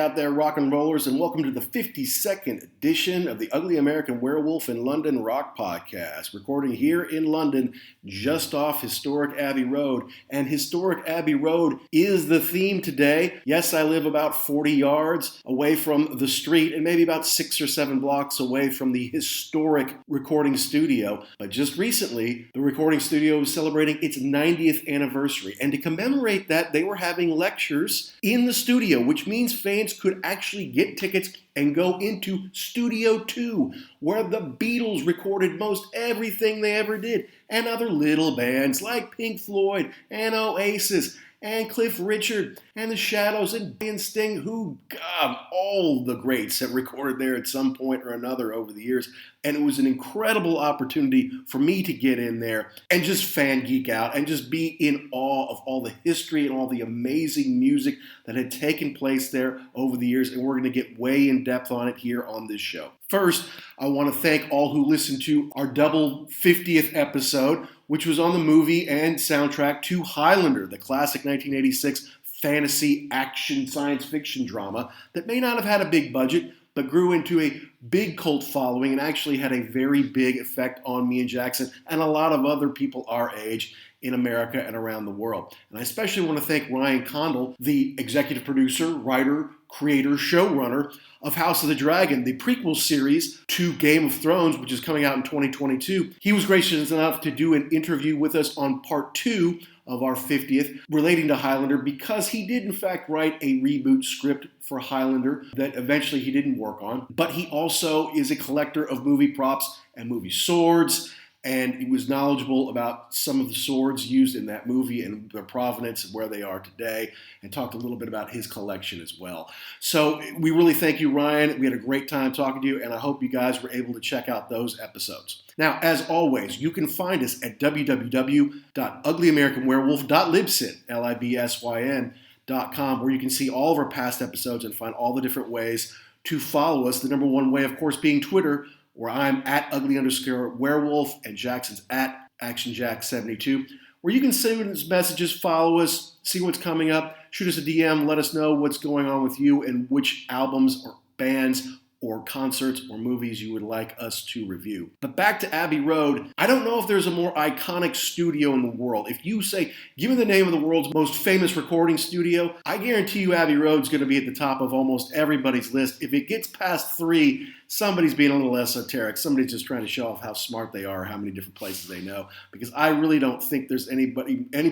out there, rock and rollers, and welcome to the 52nd edition of the Ugly American Werewolf in London Rock Podcast, recording here in London, just off historic Abbey Road. And historic Abbey Road is the theme today. Yes, I live about 40 yards away from the street and maybe about 6 or 7 blocks away from the historic recording studio. But just recently, the recording studio was celebrating its 90th anniversary. And to commemorate that, they were having lectures in the studio, which means fans could actually get tickets and go into Studio 2, where the Beatles recorded most everything they ever did, and other little bands like Pink Floyd and Oasis and Cliff Richard and the Shadows and Sting, who, God, all the greats have recorded there at some point or another over the years. And it was an incredible opportunity for me to get in there and just fan geek out and just be in awe of all the history and all the amazing music that had taken place there over the years. And we're going to get way in depth on it here on this show. First, I want to thank all who listened to our double 50th episode, which was on the movie and soundtrack to Highlander, the classic 1986 fantasy action science fiction drama that may not have had a big budget, but grew into a big cult following and actually had a very big effect on me and Jackson and a lot of other people our age in America and around the world. And I especially want to thank Ryan Condal, the executive producer, writer, creator, showrunner of House of the Dragon, the prequel series to Game of Thrones, which is coming out in 2022. He was gracious enough to do an interview with us on part 2 of our 50th relating to Highlander, because he did in fact write a reboot script for Highlander that eventually he didn't work on. But he also is a collector of movie props and movie swords, and he was knowledgeable about some of the swords used in that movie and their provenance and where they are today, and talked a little bit about his collection as well. So we really thank you, Ryan. We had a great time talking to you, and I hope you guys were able to check out those episodes. Now, as always, you can find us at www.uglyamericanwerewolf.libsyn.com, where you can see all of our past episodes and find all the different ways to follow us. The number one way, of course, being Twitter, where I'm at ugly_werewolf and Jackson's at actionjack72, where you can send us messages, follow us, see what's coming up, shoot us a DM, let us know what's going on with you and which albums or bands or concerts or movies you would like us to review. But back to Abbey Road, I don't know if there's a more iconic studio in the world. If you say, give me the name of the world's most famous recording studio, I guarantee you Abbey Road's going to be at the top of almost everybody's list. If it gets past 3, somebody's being a little esoteric. Somebody's just trying to show off how smart they are, how many different places they know. Because I really don't think there's any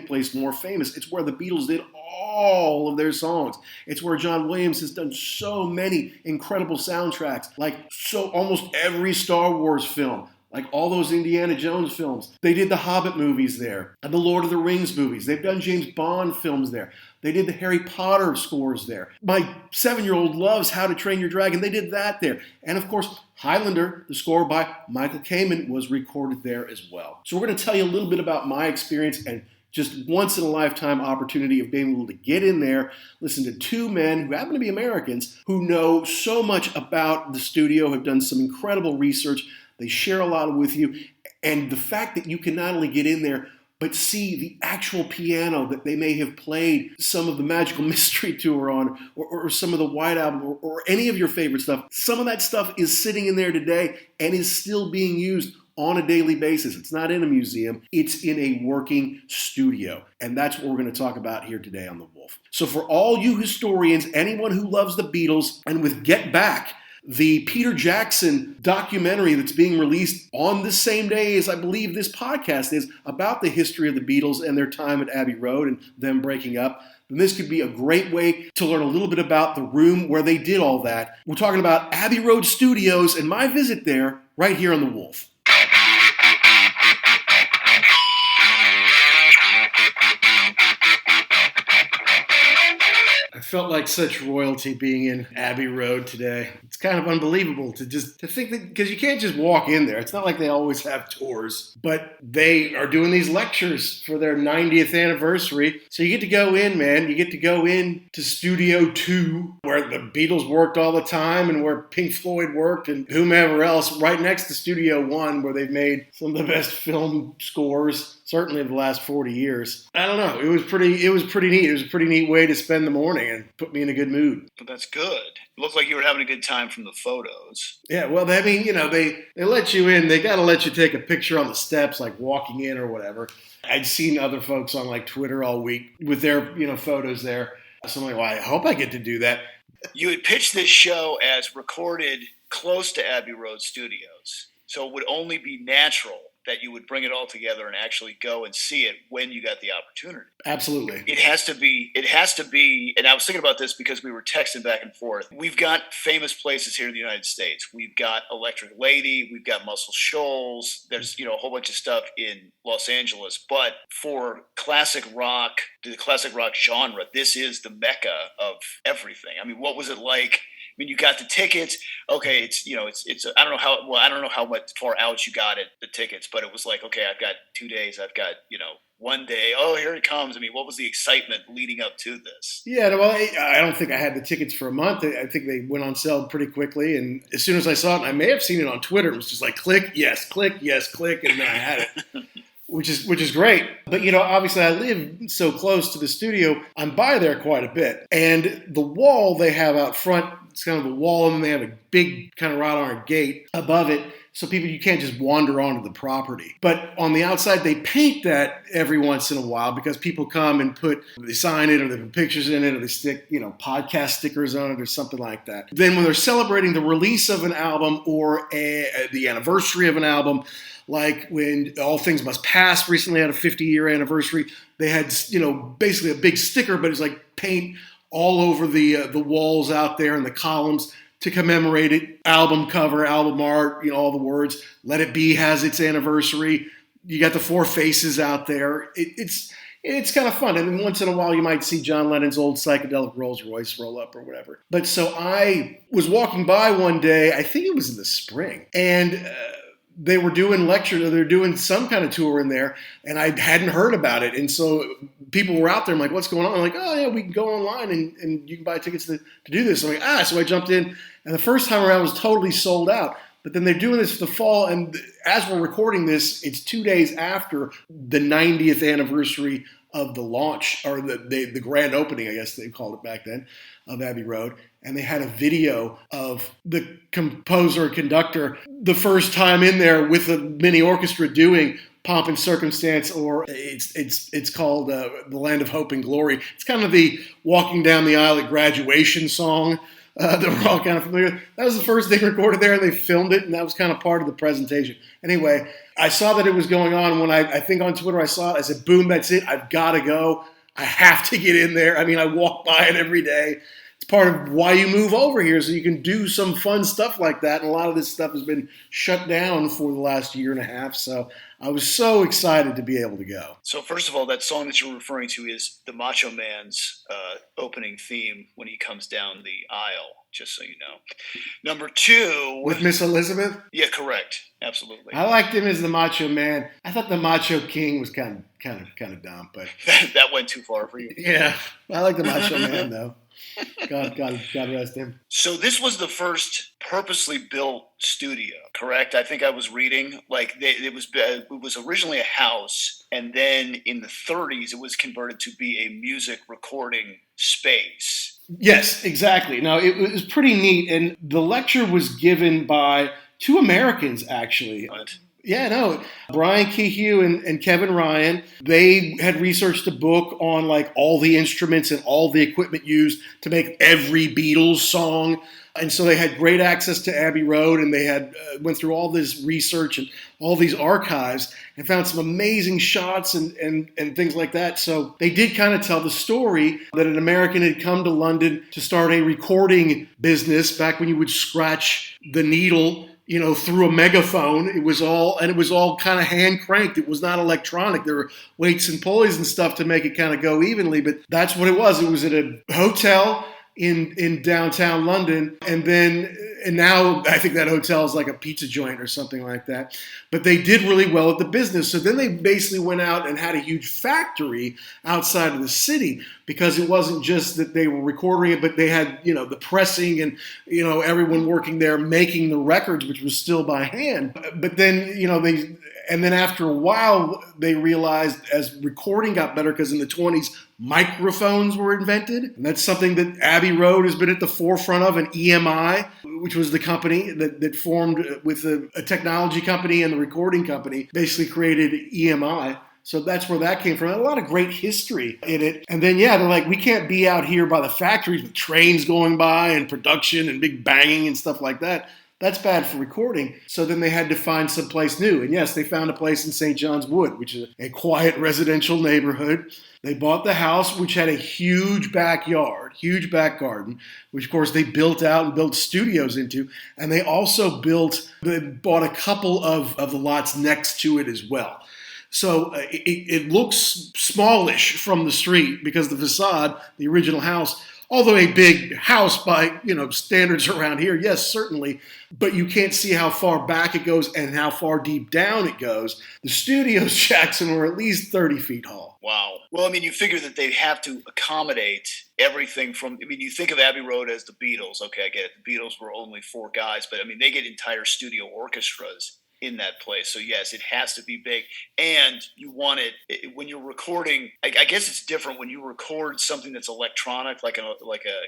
place more famous. It's where the Beatles did all of their songs. It's where John Williams has done so many incredible soundtracks, like almost every Star Wars film, like all those Indiana Jones films. They did the Hobbit movies there, and the Lord of the Rings movies. They've done James Bond films there. They did the Harry Potter scores there. My 7-year-old loves How to Train Your Dragon. They did that there. And of course, Highlander, the score by Michael Kamen, was recorded there as well. So we're going to tell you a little bit about my experience and just once-in-a-lifetime opportunity of being able to get in there, listen to 2 men who happen to be Americans who know so much about the studio, have done some incredible research. They share a lot with you. And the fact that you can not only get in there, but see the actual piano that they may have played some of the Magical Mystery Tour on, or some of the White Album, or any of your favorite stuff. Some of that stuff is sitting in there today and is still being used on a daily basis. It's not in a museum, it's in a working studio. And that's what we're going to talk about here today on The Wolf. So for all you historians, anyone who loves the Beatles, and with Get Back, the Peter Jackson documentary that's being released on the same day as I believe this podcast is, about the history of the Beatles and their time at Abbey Road and them breaking up, then this could be a great way to learn a little bit about the room where they did all that. We're talking about Abbey Road Studios and my visit there right here on The Wolf. I felt like such royalty being in Abbey Road today. It's kind of unbelievable to think that, because you can't just walk in there. It's not like they always have tours, but they are doing these lectures for their 90th anniversary. So you get to go in, man. You get to go in to Studio 2, where the Beatles worked all the time and where Pink Floyd worked and whomever else, right next to Studio 1, where they've made some of the best film scores, certainly of the last 40 years. I don't know. It was pretty neat. It was a pretty neat way to spend the morning. And man. Put me in a good mood. But that's good. It looked like you were having a good time from the photos. Yeah, well, I mean, they let you in. They got to let you take a picture on the steps, like walking in or whatever. I'd seen other folks on like Twitter all week with their, photos there. So I'm like, well, I hope I get to do that. You had pitched this show as recorded close to Abbey Road Studios. So it would only be natural that you would bring it all together and actually go and see it when you got the opportunity. Absolutely. It has to be, and I was thinking about this because we were texting back and forth. We've got famous places here in the United States. We've got Electric Lady, we've got Muscle Shoals, there's, a whole bunch of stuff in Los Angeles. But for classic rock, the classic rock genre, this is the mecca of everything. I mean, what was it like? I mean, you got the tickets. Okay, it's I don't know how much far out you got the tickets, but it was like, okay, I've got 2 days, I've got, one day. Oh, here it comes. I mean, what was the excitement leading up to this? Yeah, well, I don't think I had the tickets for a month. I think they went on sale pretty quickly, and as soon as I saw it, and I may have seen it on Twitter, it was just like click, yes, click, and then I had it. Which is great. But, obviously I live so close to the studio, I'm by there quite a bit. And the wall they have out front, it's kind of a wall, and they have a big kind of wrought iron gate above it. So you can't just wander onto the property. But on the outside, they paint that every once in a while because people come and they sign it or they put pictures in it or they stick, podcast stickers on it or something like that. Then when they're celebrating the release of an album or the anniversary of an album, like when All Things Must Pass recently had a 50-year anniversary, they had, basically a big sticker, but it's like paint all over the walls out there and the columns to commemorate it. Album cover, album art, all the words. Let It Be has its anniversary. You got the Four Faces out there. It's kind of fun. And then once in a while you might see John Lennon's old psychedelic Rolls Royce roll up or whatever. But so I was walking by one day, I think it was in the spring, and they were doing lecture, they were doing some kind of tour in there, and I hadn't heard about it. And so people were out there. I'm like, what's going on? I'm like, oh, yeah, we can go online and you can buy tickets to do this. I'm like, so I jumped in, and the first time around was totally sold out. But then they're doing this for the fall, and as we're recording this, it's 2 days after the 90th anniversary of the launch, or the grand opening, I guess they called it back then, of Abbey Road. And they had a video of the composer and conductor the first time in there with a mini orchestra doing Pomp and Circumstance, or it's called The Land of Hope and Glory. It's kind of the walking down the aisle at graduation song that we're all kind of familiar with. That was the first thing recorded there, and they filmed it, and that was kind of part of the presentation. Anyway, I saw that it was going on when I think on Twitter I saw it. I said, boom, that's it. I've got to go. I have to get in there. I mean, I walk by it every day. It's part of why you move over here, so you can do some fun stuff like that. And a lot of this stuff has been shut down for the last year and a half. So I was so excited to be able to go. So first of all, that song that you're referring to is the Macho Man's opening theme when he comes down the aisle, just so you know. Number two. With Miss Elizabeth? Yeah, correct. Absolutely. I liked him as the Macho Man. I thought the Macho King was kind of dumb, but that went too far for you. Yeah, I like the Macho Man though. God rest him. So this was the first purposely built studio, correct? I think I was reading it was originally a house, and then in the 30s it was converted to be a music recording space. Yes, exactly. Now it was pretty neat, and the lecture was given by two Americans actually. What? Yeah, no. Brian Kehew and Kevin Ryan, they had researched a book on all the instruments and all the equipment used to make every Beatles song. And so they had great access to Abbey Road, and they had went through all this research and all these archives and found some amazing shots and things like that. So they did kind of tell the story that an American had come to London to start a recording business back when you would scratch the needle through a megaphone. It was all kind of hand cranked. It was not electronic. There were weights and pulleys and stuff to make it kind of go evenly, but that's what it was. It was at a hotel in downtown London, and now I think that hotel is like a pizza joint or something like that. But they did really well at the business. So then they basically went out and had a huge factory outside of the city, because it wasn't just that they were recording it, but they had, the pressing and, everyone working there making the records, which was still by hand. But then, And then after a while, they realized as recording got better, because in the 20s, microphones were invented. And that's something that Abbey Road has been at the forefront of, and EMI, which was the company that formed with a technology company and the recording company, basically created EMI. So that's where that came from. A lot of great history in it. And then, they're like, we can't be out here by the factories with trains going by and production and big banging and stuff like that. That's bad for recording. So then they had to find someplace new. And yes, they found a place in St. John's Wood, which is a quiet residential neighborhood. They bought the house, which had a huge backyard, huge back garden, which of course they built out and built studios into. And they also bought a couple of the lots next to it as well. So it looks smallish from the street because the facade, the original house, although a big house by standards around here, yes, certainly, but you can't see how far back it goes and how far deep down it goes. The studios, Jackson, were at least 30 feet tall. Wow. Well, I mean, you figure that they'd have to accommodate everything from, you think of Abbey Road as the Beatles. Okay, I get it. The Beatles were only 4 guys, but they get entire studio orchestras in that place. So yes, it has to be big. And you want it when you're recording. I guess it's different when you record something that's electronic, like a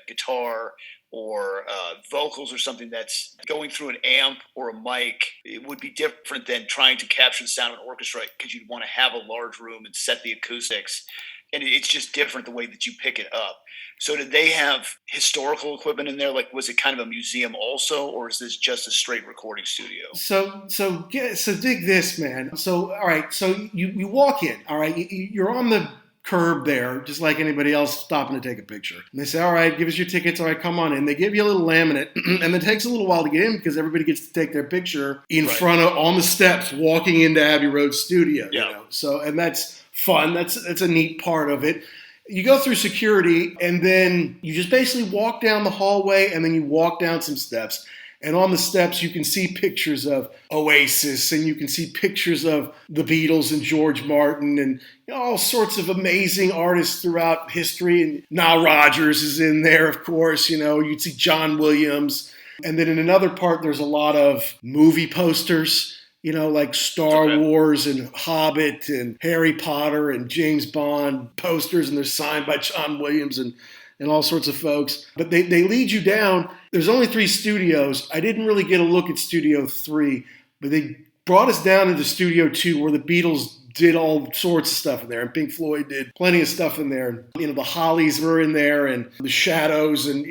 guitar or vocals or something that's going through an amp or a mic. It would be different than trying to capture the sound of an orchestra, because you'd want to have a large room and set the acoustics. And it's just different the way that you pick it up. So did they have historical equipment in there? Like, was it kind of a museum also, or is this just a straight recording studio? So dig this, man. So, all right. So you walk in, all right. You're on the curb there, just like anybody else stopping to take a picture. And they say, all right, give us your tickets. All right, come on in. They give you a little laminate, and it takes a little while to get in because everybody gets to take their picture in front of, on the steps, walking into Abbey Road studio. Yeah. So, and that's fun. That's a neat part of it. You go through security, and then you just basically walk down the hallway, and then you walk down some steps. And on the steps, you can see pictures of Oasis, and you can see pictures of the Beatles and George Martin, and all sorts of amazing artists throughout history. And Nile Rodgers is in there, of course. You'd see John Williams. And then in another part, there's a lot of movie posters, like Star Wars and Hobbit and Harry Potter and James Bond posters, and they're signed by John Williams and all sorts of folks. But they lead you down. There's only 3 studios. I didn't really get a look at Studio 3, but they brought us down into Studio 2, where the Beatles did all sorts of stuff in there, and Pink Floyd did plenty of stuff in there. The Hollies were in there, and the Shadows, and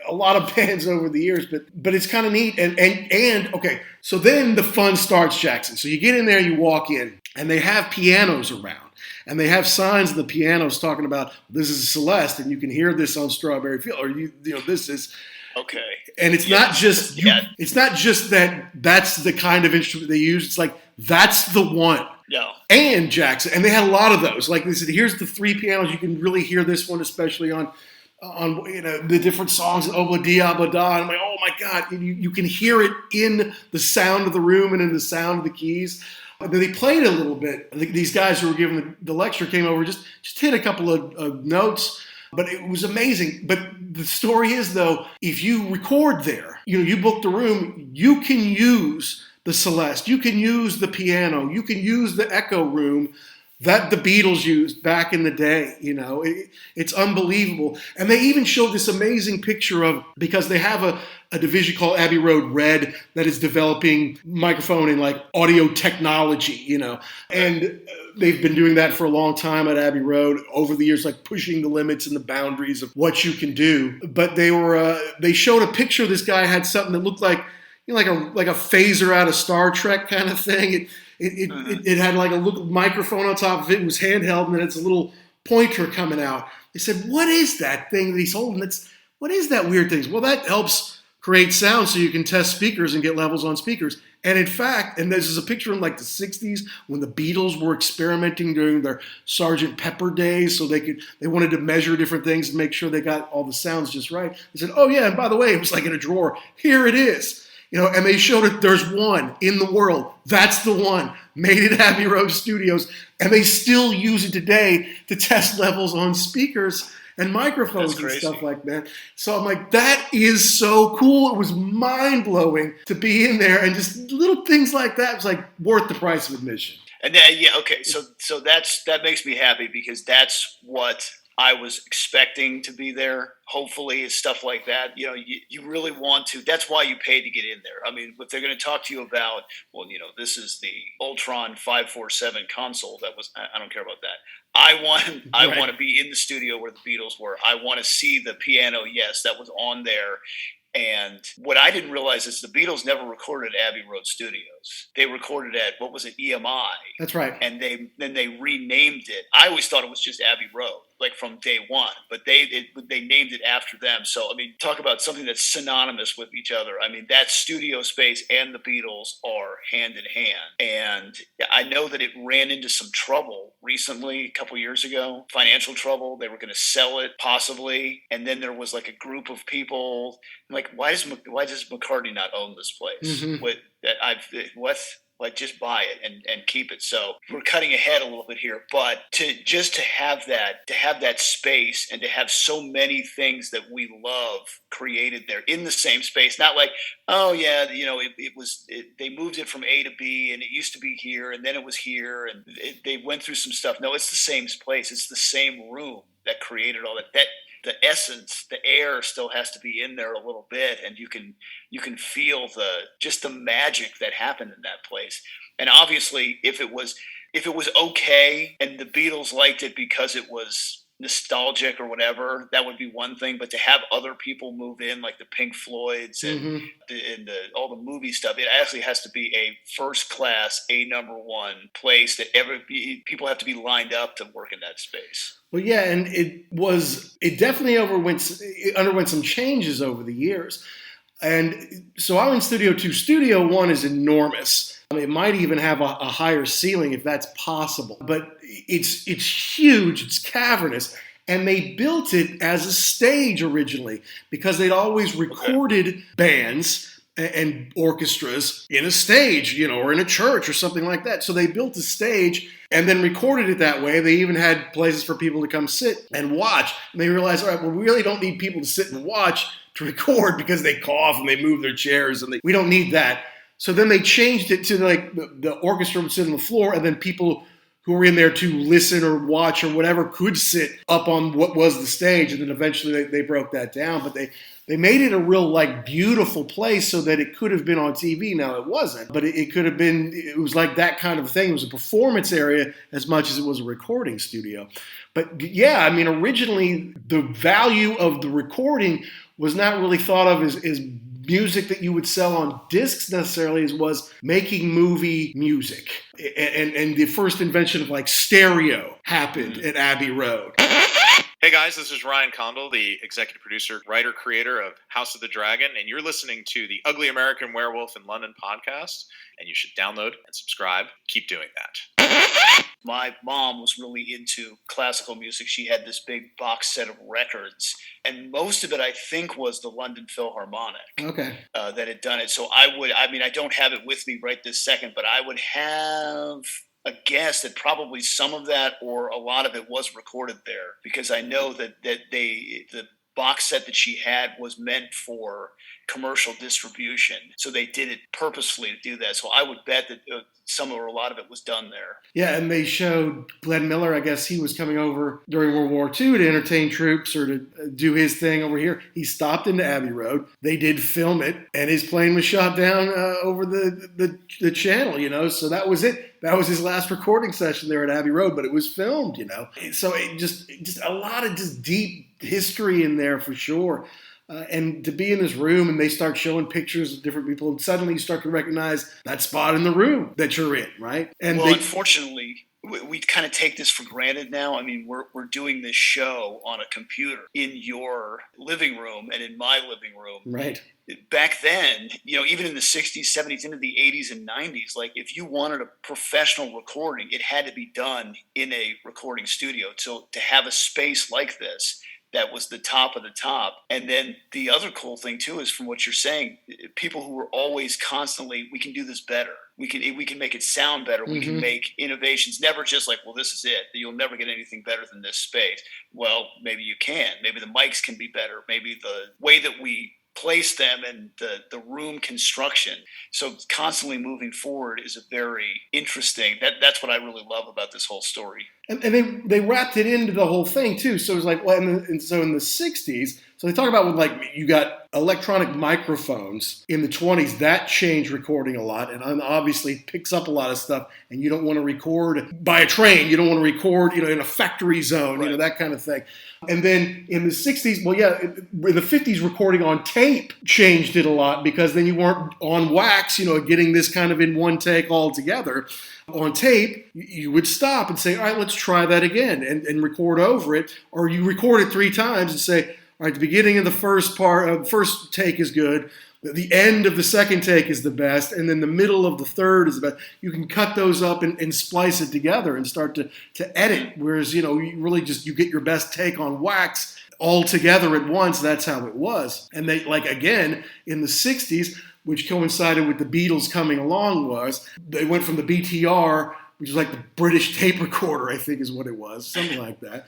a lot of bands over the years. But it's kind of neat. And okay, so then the fun starts, Jackson. So you get in there, you walk in, and they have pianos around. And they have signs on the pianos talking about, this is Celeste, and you can hear this on Strawberry Field, or this is. Okay. And it's not just it's not just that's the kind of instrument they use. It's like, that's the one. Yeah. And Jackson, and they had a lot of those. Like they said, here's the 3 pianos. You can really hear this one, especially on the different songs, Obla Dia Bada. I'm like, oh my God, you can hear it in the sound of the room and in the sound of the keys. And then they played a little bit. These guys who were giving the lecture came over, just hit a couple of notes. But it was amazing. But the story is, though, if you record there, you book the room, you can use the Celeste, you can use the piano, you can use the echo room that the Beatles used back in the day. It's unbelievable. And they even showed this amazing picture of, because they have a division called Abbey Road Red that is developing microphone and like audio technology, and they've been doing that for a long time at Abbey Road over the years, like pushing the limits and the boundaries of what you can do. But they showed a picture of this guy had something that looked like, like a phaser out of Star Trek kind of thing. It had like a little microphone on top of it. It was handheld, and then it's a little pointer coming out. They said, what is that thing that he's holding? What is that weird thing? Well, that helps create sound so you can test speakers and get levels on speakers. And in fact, and this is a picture from like the 60s when the Beatles were experimenting during their Sgt. Pepper days, so they wanted to measure different things and make sure they got all the sounds just right. They said, oh yeah, and by the way, it was like in a drawer. Here it is. And they showed it. There's one in the world. That's the one made at Abbey Road Studios. And they still use it today to test levels on speakers. and microphones That's and crazy. stuff like that. So I'm like, that is so cool. It was mind blowing to be in there, and just little things like that was like worth the price of admission. And then, yeah, okay. So that makes me happy because that's what I was expecting to be there. Hopefully, is stuff like that. You really want to. That's why you paid to get in there. I mean, if they're going to talk to you about, well, this is the Ultron 547 console. I don't care about that. I Right. want to be in the studio where the Beatles were. I want to see the piano. Yes, that was on there. And what I didn't realize is the Beatles never recorded at Abbey Road Studios. They recorded at, what was it, EMI, That's right. and then they renamed it. I always thought it was just Abbey Road, like from day one, but they named it after them. So I mean, talk about something that's synonymous with each other. I mean, that studio space and the Beatles are hand in hand. And I know that it ran into some trouble recently, a couple years ago, financial trouble. They were going to sell it possibly, and then there was like a group of people like, why does McCartney not own this place? Mm-hmm. Like, just buy it and keep it. So we're cutting ahead a little bit here, but to have that space and to have so many things that we love created there in the same space, not like, oh yeah, they moved it from A to B and it used to be here and then it was here and they went through some stuff. No, it's the same place. It's the same room that created all that. The essence, the air still has to be in there a little bit, and you can feel the magic that happened in that place. And obviously, if it was okay, and the Beatles liked it because it was nostalgic or whatever, that would be one thing. But to have other people move in, like the Pink Floyds and all the movie stuff, it actually has to be a first class, a number one place that people have to be lined up to work in that space. Well, yeah, and it definitely underwent some changes over the years. And so I'm in Studio 2. Studio 1 is enormous. I mean, it might even have a higher ceiling if that's possible. But it's huge, it's cavernous. And they built it as a stage originally because they'd always recorded bands and orchestras in a stage, or in a church or something like that. So they built a stage and then recorded it that way. They even had places for people to come sit and watch. And they realized, all right, well, we really don't need people to sit and watch to record because they cough and they move their chairs and we don't need that. So then they changed it to like the orchestra would sit on the floor and then people who were in there to listen or watch or whatever could sit up on what was the stage. And then eventually they broke that down. But they made it a real like beautiful place so that it could have been on TV. Now it wasn't, but it could have been, it was like that kind of thing. It was a performance area as much as it was a recording studio. But yeah, I mean, originally the value of the recording was not really thought of as music that you would sell on discs necessarily, as was making movie music. And the first invention of like stereo happened at Abbey Road. Hey guys, this is Ryan Condal, the executive producer, writer, creator of House of the Dragon, and you're listening to the Ugly American Werewolf in London podcast, and you should download and subscribe. Keep doing that. My mom was really into classical music. She had this big box set of records, and most of it, I think, was the London Philharmonic that had done it. So I don't have it with me right this second, but I would have a guess that probably some of that or a lot of it was recorded there, because I know that the box set that she had was meant for commercial distribution. So they did it purposefully to do that. So I would bet that some or a lot of it was done there. Yeah, and they showed Glenn Miller, I guess he was coming over during World War II to entertain troops or to do his thing over here. He stopped into Abbey Road. They did film it, and his plane was shot down over the channel, So that was it. That was his last recording session there at Abbey Road, but it was filmed, So it just a lot of just deep history in there for sure. And to be in this room and they start showing pictures of different people, and suddenly you start to recognize that spot in the room that you're in, right? And unfortunately, we kind of take this for granted now. I mean, we're doing this show on a computer in your living room and in my living room. Right. Back then, even in the 60s, 70s, into the 80s and 90s, like if you wanted a professional recording, it had to be done in a recording studio. So to have a space like this that was the top of the top. And then the other cool thing too is, from what you're saying, people who were always constantly, we can do this better. We can make it sound better. We can make innovations. Never just like, well, this is it. You'll never get anything better than this space. Well, maybe you can. Maybe the mics can be better. Maybe the way that we place them and the room construction. So constantly moving forward is a very interesting, that's what I really love about this whole story. And they wrapped it into the whole thing too. So it was like, well, and so in the 60s, so they talk about when like you got electronic microphones in the 20s, that changed recording a lot, and obviously picks up a lot of stuff. And you don't want to record by a train. You don't want to record, in a factory zone, right. That kind of thing. And then in the 60s, well, yeah, in the 50s, recording on tape changed it a lot, because then you weren't on wax, getting this kind of in one take all together. On tape, you would stop and say, all right, let's try that again, and record over it. Or you record it 3 times and say, all right, the beginning of the first part, first take is good. The end of the second take is the best, and then the middle of the third is the best. You can cut those up and splice it together and start to edit, whereas, you really just, you get your best take on wax all together at once. That's how it was. And they, like, again, in the 60s, which coincided with the Beatles coming along, was they went from the BTR, which is like the British tape recorder, I think is what it was, something like that,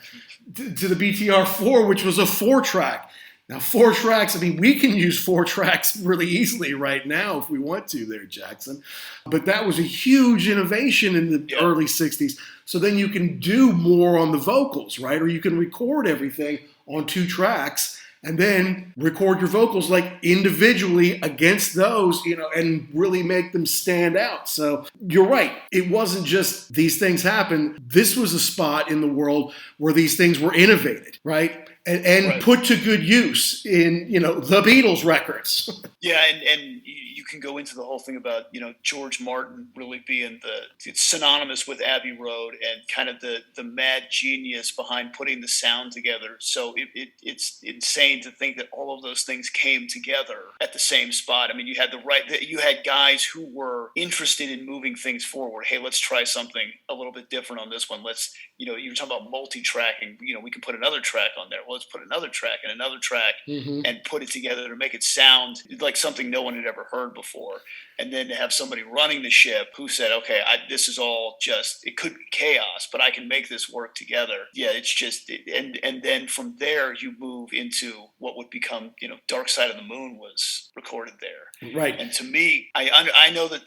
to the BTR-4, which was a 4-track. Now, 4 tracks, we can use 4 tracks really easily right now if we want to there, Jackson. But that was a huge innovation in the early 60s. So then you can do more on the vocals, right? Or you can record everything on 2 tracks and then record your vocals like individually against those, and really make them stand out. So you're right. It wasn't just these things happen. This was a spot in the world where these things were innovated, right? And right. Put to good use in, the Beatles records. Yeah, and you can go into the whole thing about, George Martin really being it's synonymous with Abbey Road and kind of the mad genius behind putting the sound together. So it's insane to think that all of those things came together at the same spot. You had guys who were interested in moving things forward. Hey, let's try something a little bit different on this one. Let's, you were talking about multi-tracking. We can put another track on there. Well, let's put another track and another track and put it together to make it sound like something no one had ever heard before. And then to have somebody running the ship who said, okay, this is all just, it could be chaos, but I can make this work together. Yeah, it's just, and then from there you move into what would become, Dark Side of the Moon was recorded there. Right. And to me, I know that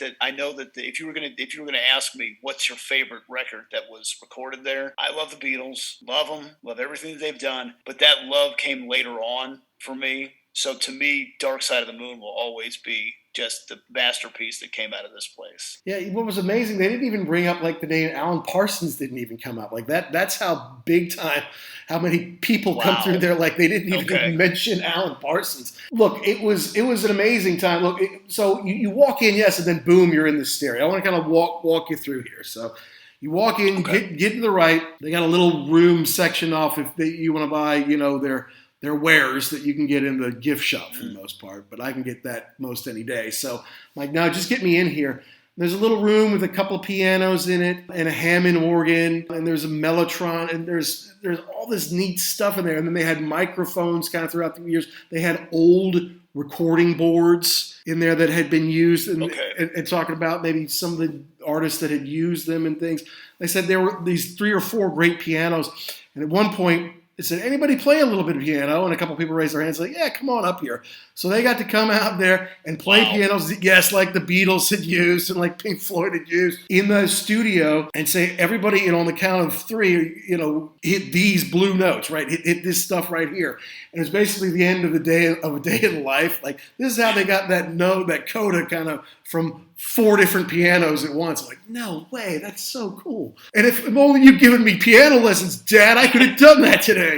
if you were gonna ask me what's your favorite record that was recorded there, I love the Beatles, love them, love everything that they've done, but that love came later on for me. So to me, Dark Side of the Moon will always be just the masterpiece that came out of this place. Yeah, what was amazing, they didn't even bring up like the name Alan Parsons didn't even come up like that. That's how big time, how many people come through there. Like they didn't even mention Alan Parsons. Look, it was an amazing time. Look, so you walk in, yes, and then boom, you're in the stereo. I want to kind of walk you through here. So you walk in, get to the right. They got a little room section off if you want to buy, their wares that you can get in the gift shop for the most part, but I can get that most any day. So I'm like, no, just get me in here. There's a little room with a couple of pianos in it and a Hammond organ, and there's a Mellotron, and there's all this neat stuff in there. And then they had microphones kind of throughout the years. They had old recording boards in there that had been used, and talking about maybe some of the artists that had used them and things. They said there were these 3 or 4 great pianos, and at one point, they said, anybody play a little bit of piano? And a couple of people raised their hands like, yeah, come on up here. So they got to come out there and play pianos, yes, like the Beatles had used and like Pink Floyd had used in the studio, and say, everybody, on the count of 3, hit these blue notes, right? Hit this stuff right here. And it's basically the end of a day in life. Like, this is how they got that note, that coda kind of from 4 different pianos at once. I'm like, no way, that's so cool. And if only you'd given me piano lessons, Dad, I could have done that today.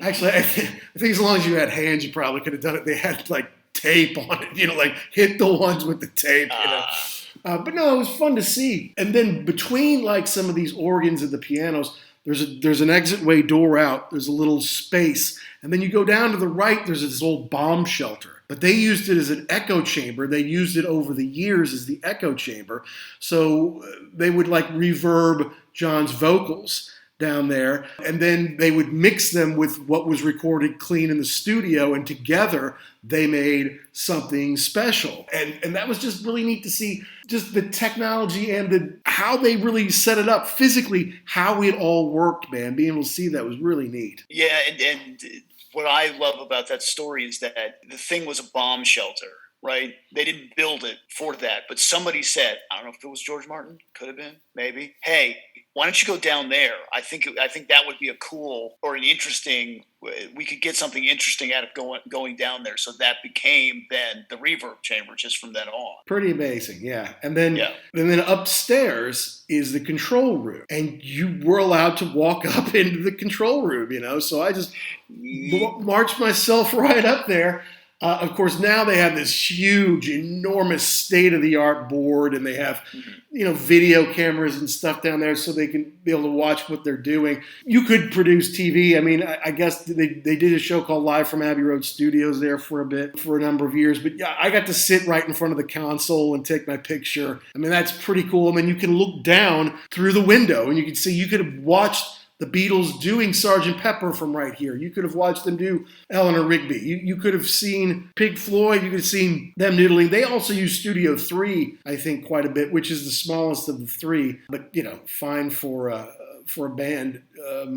Actually, I think as long as you had hands, you probably could have done it. They had like tape on it, like hit the ones with the tape, But no, it was fun to see. And then between like some of these organs and the pianos, there's an exit way door out. There's a little space. And then you go down to the right, there's this old bomb shelter. But they used it as an echo chamber. They used it over the years as the echo chamber. So they would like reverb John's vocals. down there, and then they would mix them with what was recorded clean in the studio, and together they made something special. And that was just really neat to see just the technology and how they really set it up physically, how it all worked, man. Being able to see that was really neat. Yeah, and what I love about that story is that the thing was a bomb shelter, right? They didn't build it for that, but somebody said, I don't know if it was George Martin, could have been, maybe, hey, why don't you go down there? I think that would be a cool or an interesting. We could get something interesting out of going down there. So that became then the reverb chamber just from then on. Pretty amazing, yeah. And then upstairs is the control room, and you were allowed to walk up into the control room. So I just marched myself right up there. Of course, now they have this huge, enormous state-of-the-art board, and they have, video cameras and stuff down there so they can be able to watch what they're doing. You could produce TV. I mean, I guess they did a show called Live from Abbey Road Studios there for a number of years. But yeah, I got to sit right in front of the console and take my picture. I mean, that's pretty cool. I mean, you can look down through the window, and you can see, you could have watched the Beatles doing Sgt. Pepper from right here. You could have watched them do Eleanor Rigby. You could have seen Pink Floyd. You could have seen them noodling. They also use Studio 3, I think, quite a bit, which is the smallest of the three, but, fine for a band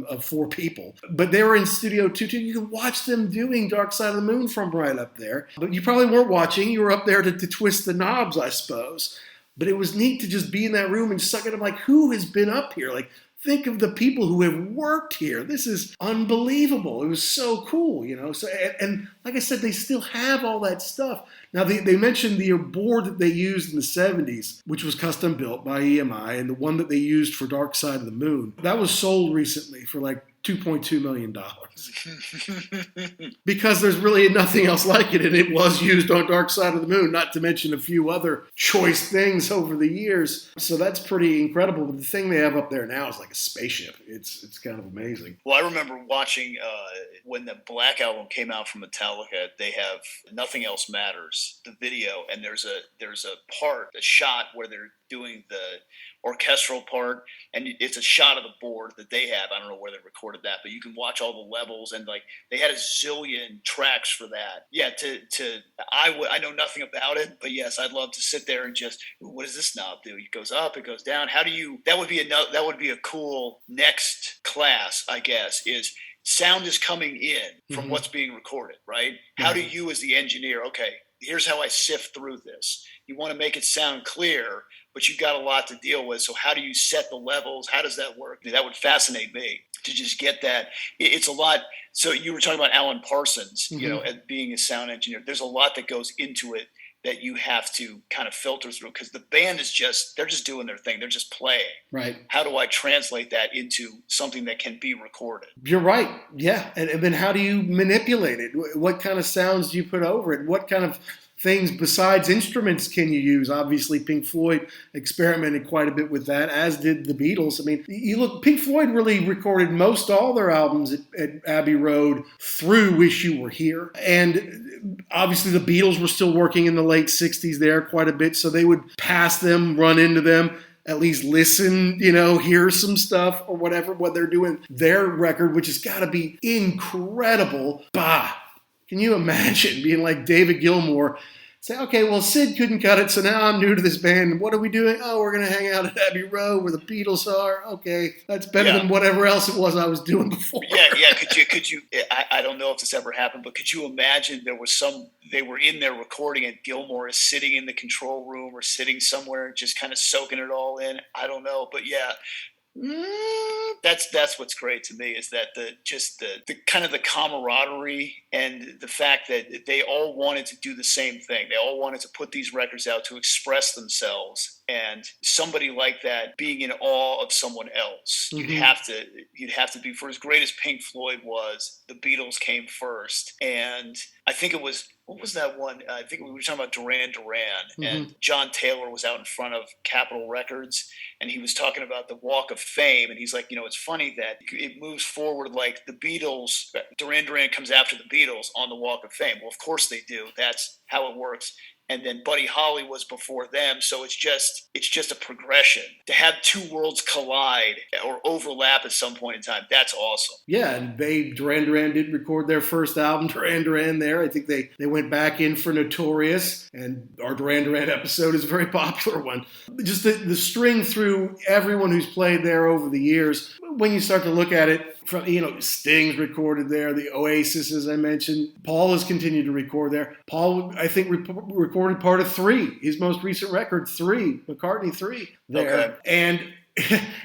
of 4 people. But they were in Studio 2 too. You could watch them doing Dark Side of the Moon from right up there. But you probably weren't watching. You were up there to twist the knobs, I suppose. But it was neat to just be in that room and suck it up. Like, who has been up here? Like, think of the people who have worked here. This is unbelievable. It was so cool, So, and like I said, they still have all that stuff. Now, they mentioned the board that they used in the 70s, which was custom built by EMI, and the one that they used for Dark Side of the Moon. That was sold recently for like $2.2 million. Because there's really nothing else like it, and it was used on Dark Side of the Moon, not to mention a few other choice things over the years. So that's pretty incredible. But the thing they have up there now is like a spaceship. It's kind of amazing. Well, I remember watching when the Black Album came out from Metallica. They have Nothing Else Matters, the video, and there's a shot where they're doing the orchestral part, and it's a shot of the board that they have. I don't know where they recorded that, but you can watch all the levels, and like they had a zillion tracks for that. Yeah, I know nothing about it, but yes, I'd love to sit there and just, what does this knob do? It goes up, it goes down. That would be a cool next class, I guess, is sound is coming in from what's being recorded, right? How do you as the engineer, okay, here's how I sift through this. You want to make it sound clear, but you've got a lot to deal with. So how do you set the levels? How does that work? That would fascinate me to just get that. It's a lot. So you were talking about Alan Parsons, as being a sound engineer. There's a lot that goes into it that you have to kind of filter through, because the band they're just doing their thing. They're just playing. Right. How do I translate that into something that can be recorded? You're right. Yeah. And then how do you manipulate it? What kind of sounds do you put over it? What kind of things besides instruments can you use? Obviously, Pink Floyd experimented quite a bit with that, as did the Beatles. I mean, you look, Pink Floyd really recorded most all their albums at Abbey Road through Wish You Were Here. And obviously the Beatles were still working in the late 60s there quite a bit, so they would pass them, run into them, at least listen, hear some stuff or whatever, what they're doing. Their record, which has got to be incredible. Bah! Can you imagine being like David Gilmour, say, okay, well, Sid couldn't cut it, so now I'm new to this band. What are we doing? Oh, we're going to hang out at Abbey Road where the Beatles are. Okay, that's better than whatever else it was I was doing before. Yeah. Could you? I don't know if this ever happened, but could you imagine they were in there recording and Gilmour is sitting in the control room or sitting somewhere just kind of soaking it all in? I don't know, but yeah. That's what's great to me, is that the kind of the camaraderie and the fact that they all wanted to do the same thing. They all wanted to put these records out to express themselves. And somebody like that being in awe of someone else, you'd have to be, for as great as Pink Floyd was, the Beatles came first. And I think it was, what was that one? I think we were talking about Duran Duran, and John Taylor was out in front of Capitol Records, and he was talking about the Walk of Fame. And he's like, it's funny that it moves forward like the Beatles, Duran Duran comes after the Beatles on the Walk of Fame. Well, of course they do. That's how it works. and then Buddy Holly was before them. So it's just a progression. To have two worlds collide or overlap at some point in time, that's awesome. Yeah, and Duran Duran did record their first album, Duran Duran, there. I think they went back in for Notorious, and our Duran Duran episode is a very popular one. Just the string through everyone who's played there over the years, when you start to look at it, from Sting's recorded there, the Oasis, as I mentioned. Paul has continued to record there. Paul, I think, recorded part of 3, his most recent record, 3, McCartney 3 there. Okay. And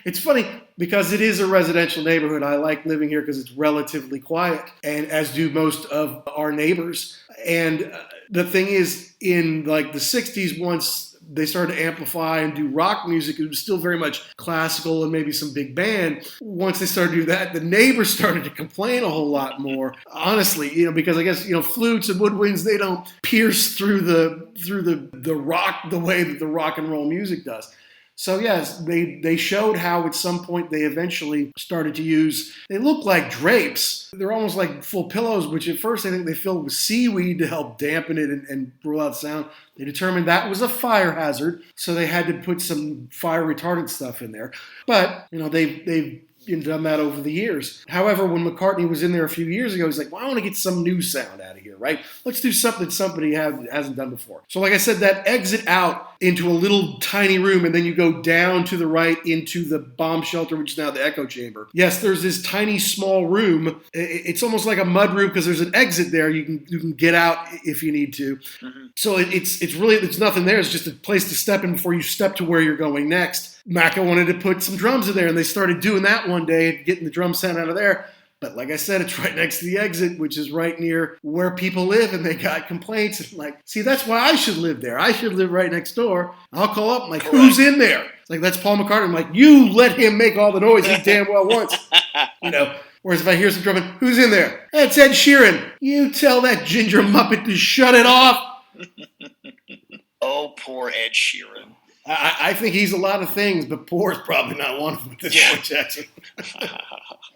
it's funny because it is a residential neighborhood. I like living here because it's relatively quiet, and as do most of our neighbors. And the thing is, in like the 60s, once they started to amplify and do rock music, it was still very much classical and maybe some big band. Once they started to do that, the neighbors started to complain a whole lot more, honestly, because I guess, flutes and woodwinds, they don't pierce through the rock the way that the rock and roll music does. So yes, they showed how at some point they eventually started to use, they look like drapes. They're almost like full pillows, which at first I think they filled with seaweed to help dampen it and rule out sound. They determined that was a fire hazard, so they had to put some fire retardant stuff in there. But, they've done that over the years. However, when McCartney was in there a few years ago, he's like, well, I want to get some new sound out of here, right? Let's do something somebody hasn't done before. So like I said, that exit out into a little tiny room, and then you go down to the right into the bomb shelter, which is now the echo chamber. Yes, there's this tiny small room. It's almost like a mud room because there's an exit there. You can get out if you need to. Mm-hmm. So it's nothing there. It's just a place to step in before you step to where you're going next. Macca wanted to put some drums in there, and they started doing that one day, getting the drum sound out of there. But like I said, it's right next to the exit, which is right near where people live, and they got complaints. And like, see, that's why I should live there. I should live right next door. I'll call up, I'm like, who's in there? It's like, that's Paul McCartney. I'm like, you let him make all the noise he damn well wants. Whereas if I hear some drumming, who's in there? It's Ed Sheeran. You tell that ginger muppet to shut it off. Oh, poor Ed Sheeran. I think he's a lot of things, but poor is probably not one of them at this point, Jackson.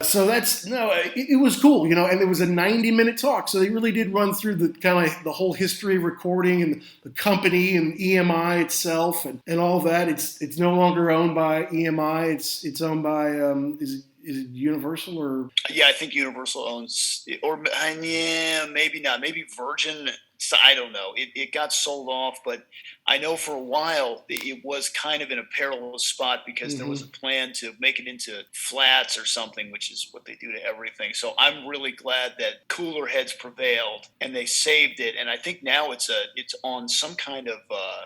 So it was cool, and it was a 90-minute talk. So they really did run through the kind of the whole history of recording and the company and EMI itself and all that. It's no longer owned by EMI. It's owned by is it Universal or? Yeah, I think Universal owns, or maybe not. Maybe Virgin. I don't know. It got sold off, but I know for a while it was kind of in a perilous spot because there was a plan to make it into flats or something, which is what they do to everything. So I'm really glad that cooler heads prevailed and they saved it. And I think now it's on some kind of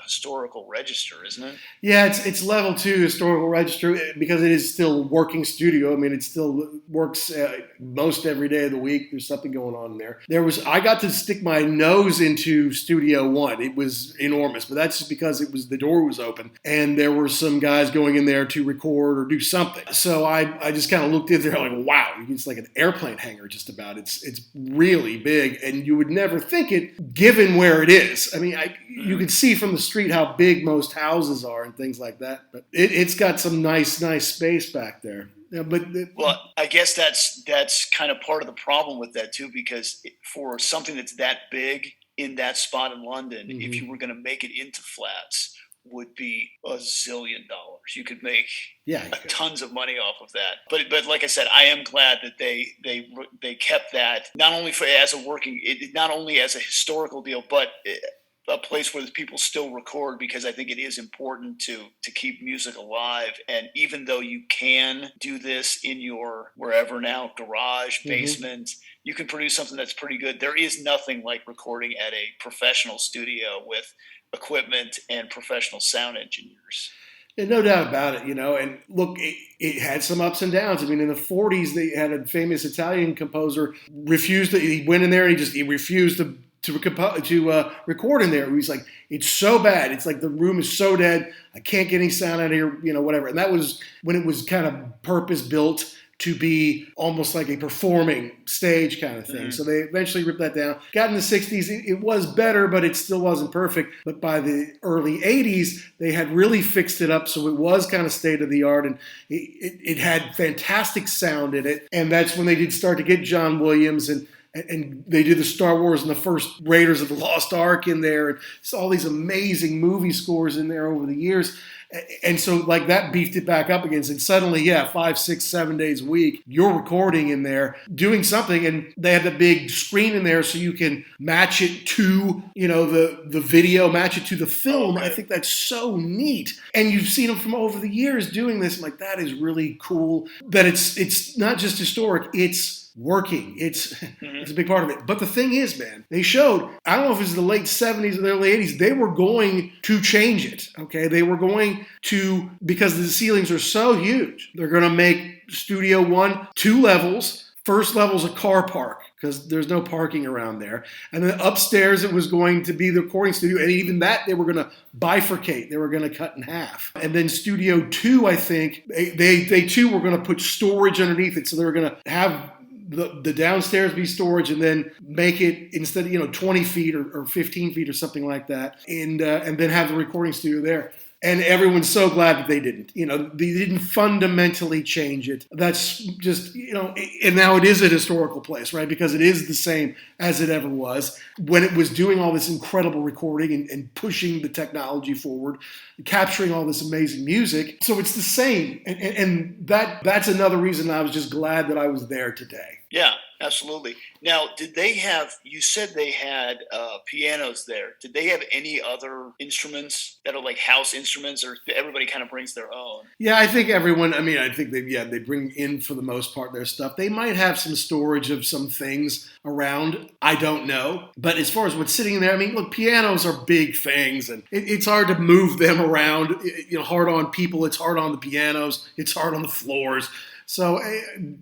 historical register, isn't it? Yeah, it's level 2 historical register because it is still working studio. I mean, it still works most every day of the week. There's something going on there. I got to stick my nose into Studio 1. It was enormous, but that's just because the door was open and there were some guys going in there to record or do something. So I just kind of looked in there like, wow, it's like an airplane hangar just about. It's really big, and you would never think it given where it is. I mean, you can see from the street how big most houses are and things like that, but it's got some nice space back there. Yeah, well, I guess that's kind of part of the problem with that too, because for something that's that big in that spot in London, if you were going to make it into flats, would be $1 zillion. You could make tons of money off of that. But like I said, I am glad that they kept that not only not only as a historical deal, but a place where people still record, because I think it is important to keep music alive. And even though you can do this in your wherever now, garage, basement, you can produce something that's pretty good. There is nothing like recording at a professional studio with equipment and professional sound engineers. Yeah, no doubt about it, and look, it had some ups and downs. I mean, in the 40s, they had a famous Italian composer he went in there and he refused to record in there. He's like, it's so bad. It's like the room is so dead. I can't get any sound out of here, whatever. And that was when it was kind of purpose built to be almost like a performing stage kind of thing. Mm-hmm. So they eventually ripped that down. Got in the 60s, it was better, but it still wasn't perfect. But by the early 80s, they had really fixed it up so it was kind of state of the art, and it had fantastic sound in it. And that's when they did start to get John Williams and and they did the Star Wars and the first Raiders of the Lost Ark in there, and it's all these amazing movie scores in there over the years. And so like that beefed it back up again. And suddenly, 5, 6, 7 days a week, you're recording in there, doing something, and they have the big screen in there so you can match it to, the video, match it to the film. I think that's so neat. And you've seen them from over the years doing this. I'm like, that is really cool. That it's not just historic, it's working. It's a big part of it. But the thing is, man, they showed, I don't know if it was the late 70s or the early 80s, they were going to change it, okay? They were going to, because the ceilings are so huge, they're going to make Studio One 2 levels. First level's a car park because there's no parking around there. And then upstairs it was going to be the recording studio. And even that, they were going to bifurcate. They were going to cut in half. And then Studio 2, I think, they too were going to put storage underneath it. So they were going to have the downstairs be storage and then make it instead of 20 feet or 15 feet or something like that, and then have the recording studio there. And everyone's so glad that they didn't. They didn't fundamentally change it. That's just, and now it is a historical place, right? Because it is the same as it ever was when it was doing all this incredible recording and pushing the technology forward, capturing all this amazing music. So it's the same. And that's another reason I was just glad that I was there today. Yeah, absolutely. Now, you said they had pianos there. Did they have any other instruments that are like house instruments, or everybody kind of brings their own? Yeah, I think everyone, I think they bring in for the most part their stuff. They might have some storage of some things around. I don't know. But as far as what's sitting in there, look, pianos are big things, and it's hard to move them around. Hard on people, it's hard on the pianos, it's hard on the floors. So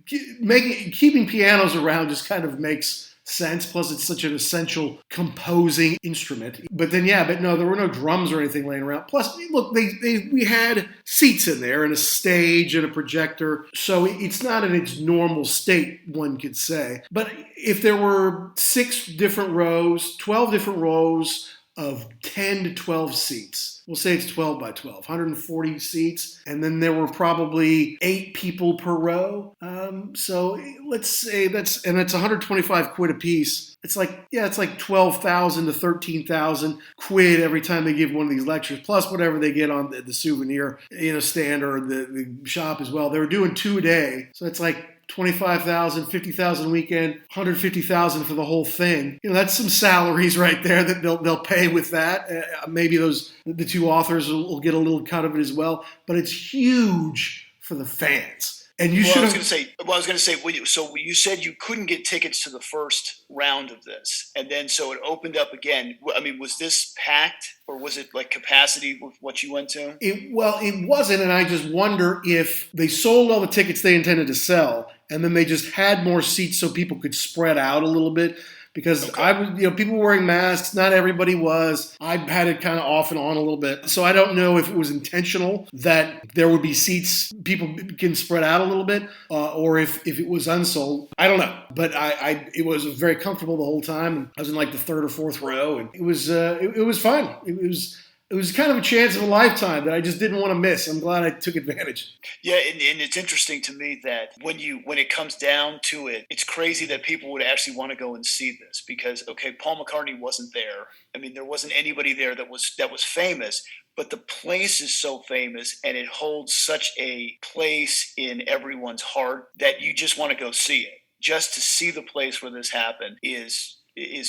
keeping pianos around just kind of makes sense. Plus, it's such an essential composing instrument. But no, there were no drums or anything laying around. Plus, look, we had seats in there and a stage and a projector. So it's not in its normal state, one could say. But if there were 6 different rows, 12 different rows of 10 to 12 seats. We'll say it's 12 by 12, 140 seats. And then there were probably 8 people per row. So let's say it's 125 quid a piece. It's like 12,000 to 13,000 quid every time they give one of these lectures, plus whatever they get on the souvenir, stand or the shop as well. They were doing 2 a day. So it's like 25,000, 50,000 weekend, 150,000 for the whole thing. That's some salaries right there that they'll pay with that. Maybe the 2 authors will get a little cut of it as well. But it's huge for the fans. And you should. I was going to say. So you said you couldn't get tickets to the first round of this, and then so it opened up again. Was this packed, or was it like capacity with what you went to? It wasn't, and I just wonder if they sold all the tickets they intended to sell, and then they just had more seats so people could spread out a little bit. Because people were wearing masks. Not everybody was. I had it kind of off and on a little bit. So I don't know if it was intentional that there would be seats, people can spread out a little bit, or if it was unsold. I don't know. But it was very comfortable the whole time. I was in like the 3rd or 4th row, and it was fun. It was kind of a chance of a lifetime that I just didn't want to miss. I'm glad I took advantage. Yeah, and it's interesting to me that when it comes down to it, it's crazy that people would actually want to go and see this because, okay, Paul McCartney wasn't there. There wasn't anybody there that was famous, but the place is so famous and it holds such a place in everyone's heart that you just want to go see it. Just to see the place where this happened is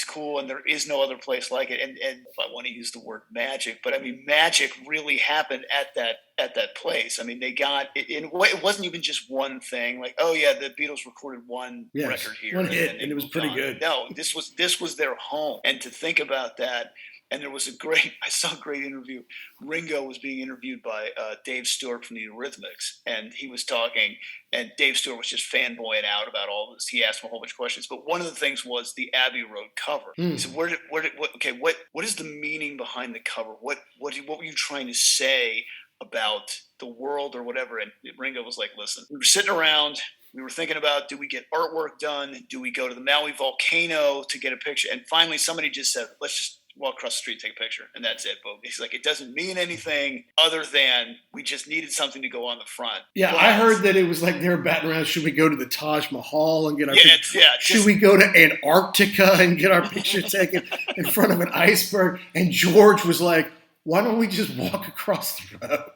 cool, and there is no other place like it. And I want to use the word magic, but magic really happened at that place. They got it. It wasn't even just one thing. Like, oh yeah, the Beatles recorded one record here, one hit, and it was pretty good. No, this was their home, and to think about that. And there was I saw a great interview. Ringo was being interviewed by Dave Stewart from the Eurythmics, and he was talking, and Dave Stewart was just fanboying out about all this. He asked him a whole bunch of questions, but one of the things was the Abbey Road cover. He said, what is the meaning behind the cover? What were you trying to say about the world or whatever? And Ringo was like, listen, we were sitting around, we were thinking about, do we get artwork done? Do we go to the Maui volcano to get a picture? And finally somebody just said, let's walk across the street, take a picture, and that's it. But he's like, it doesn't mean anything other than we just needed something to go on the front. Yeah, But I heard that it was like they were batting around. Should we go to the Taj Mahal and get our picture? Should we go to Antarctica and get our picture taken in front of an iceberg? And George was like, why don't we just walk across the road?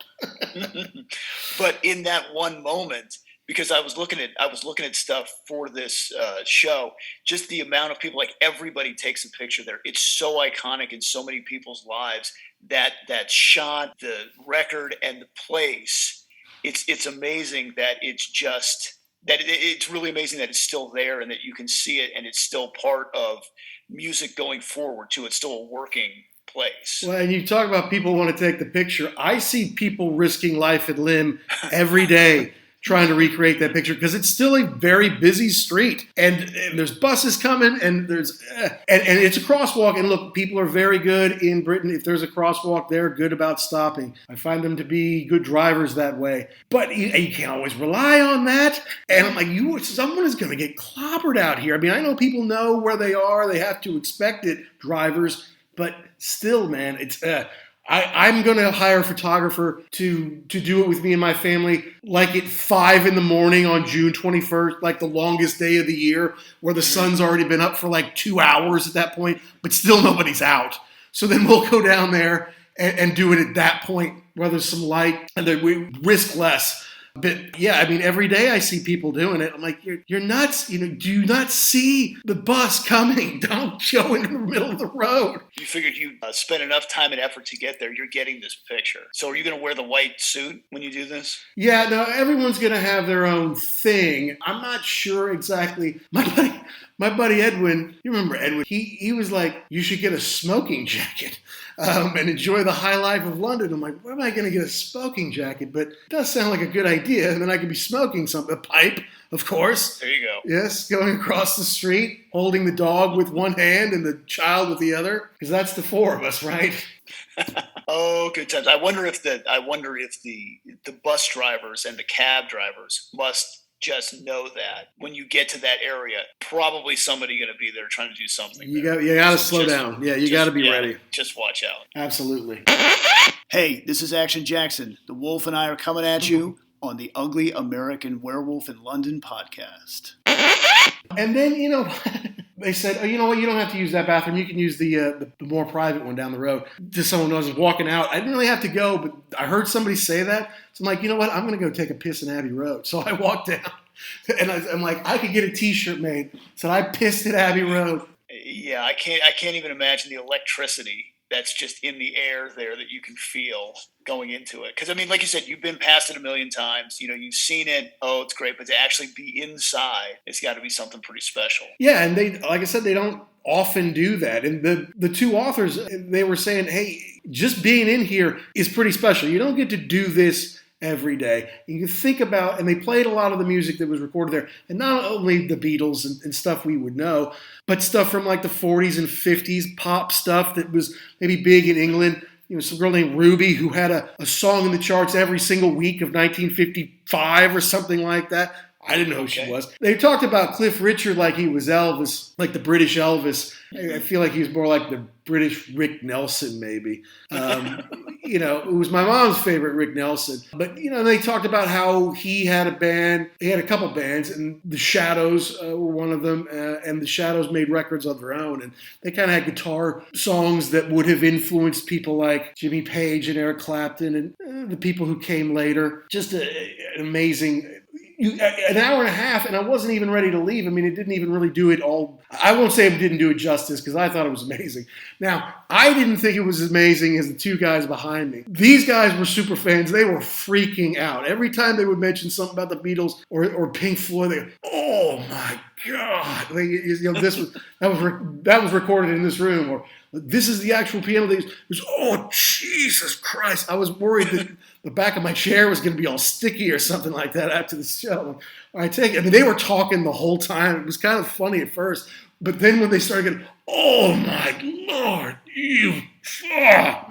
But in that one moment, because I was looking at stuff for this show, just the amount of people, like everybody takes a picture there. It's so iconic in so many people's lives, that shot, the record, and the place. It's amazing that it's really amazing that it's still there and that you can see it and it's still part of music going forward too. It's still a working place. Well, and you talk about people want to take the picture. I see people risking life and limb every day trying to recreate that picture because it's still a very busy street and there's buses coming and there's and it's a crosswalk. And look, people are very good in Britain. If there's a crosswalk, they're good about stopping. I find them to be good drivers that way. But you can't always rely on that. And I'm like, someone is going to get clobbered out here. I mean, I know people know where they are. They have to expect it, drivers. But still, man, it's I'm going to hire a photographer to do it with me and my family, like at 5 a.m. on June 21st, like the longest day of the year, where the sun's already been up for like 2 hours at that point, but still nobody's out. So then we'll go down there and do it at that point, where there's some light, and then we risk less. But yeah, I mean, every day I see people doing it. I'm like, you're nuts. Do you not see the bus coming? Don't go into the middle of the road. You figured you spent enough time and effort to get there. You're getting this picture. So are you going to wear the white suit when you do this? Yeah, no, everyone's going to have their own thing. I'm not sure exactly. My buddy Edwin, you remember Edwin? He was like, you should get a smoking jacket and enjoy the high life of London. I'm like, where am I going to get a smoking jacket? But it does sound like a good idea. And then I could be smoking something, a pipe, of course. There you go. Yes, going across the street, holding the dog with one hand and the child with the other, because that's the four of us, right? Oh, good times. I wonder if the bus drivers and the cab drivers must just know that when you get to that area, probably somebody going to be there trying to do something. You got to slow down. Yeah, you got to be ready. Just watch out. Absolutely. Hey, this is Action Jackson. The Wolf and I are coming at you on the Ugly American Werewolf in London podcast. And then, they said, oh, you know what? You don't have to use that bathroom. You can use the more private one down the road. Just someone was walking out. I didn't really have to go, but I heard somebody say that. So I'm like, you know what? I'm going to go take a piss in Abbey Road. So I walked down, and I'm like, I could get a T-shirt made. So I pissed at Abbey Road. Yeah, I can't even imagine the electricity that's just in the air there that you can feel going into it. Because, I mean, like you said, you've been past it a million times. You've seen it. Oh, it's great. But to actually be inside, it's got to be something pretty special. Yeah, and they, like I said, they don't often do that. And the two authors, they were saying, hey, just being in here is pretty special. You don't get to do this every day. You can think about, and they played a lot of the music that was recorded there. And not only the Beatles and stuff we would know, but stuff from like the 40s and 50s, pop stuff that was maybe big in England. Some girl named Ruby who had a song in the charts every single week of 1955 or something like that. I didn't know who she was. They talked about Cliff Richard like he was Elvis, like the British Elvis. I feel like he was more like the British Rick Nelson, maybe. It was my mom's favorite, Rick Nelson. But, they talked about how he had a band. He had a couple bands, and the Shadows were one of them. And the Shadows made records of their own. And they kind of had guitar songs that would have influenced people like Jimmy Page and Eric Clapton and the people who came later. Just an amazing... an hour and a half, and I wasn't even ready to leave. I mean, it didn't even really do it all. I won't say it didn't do it justice, because I thought it was amazing. Now, I didn't think it was as amazing as the two guys behind me. These guys were super fans. They were freaking out. Every time they would mention something about the Beatles or Pink Floyd, they go, oh my God. That was recorded in this room, or this is the actual piano. Oh, Jesus Christ. I was worried that the back of my chair was going to be all sticky or something like that after the show. They were talking the whole time. It was kind of funny at first. But then when they started getting, oh, my Lord,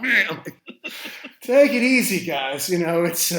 man. Take it easy, guys. It's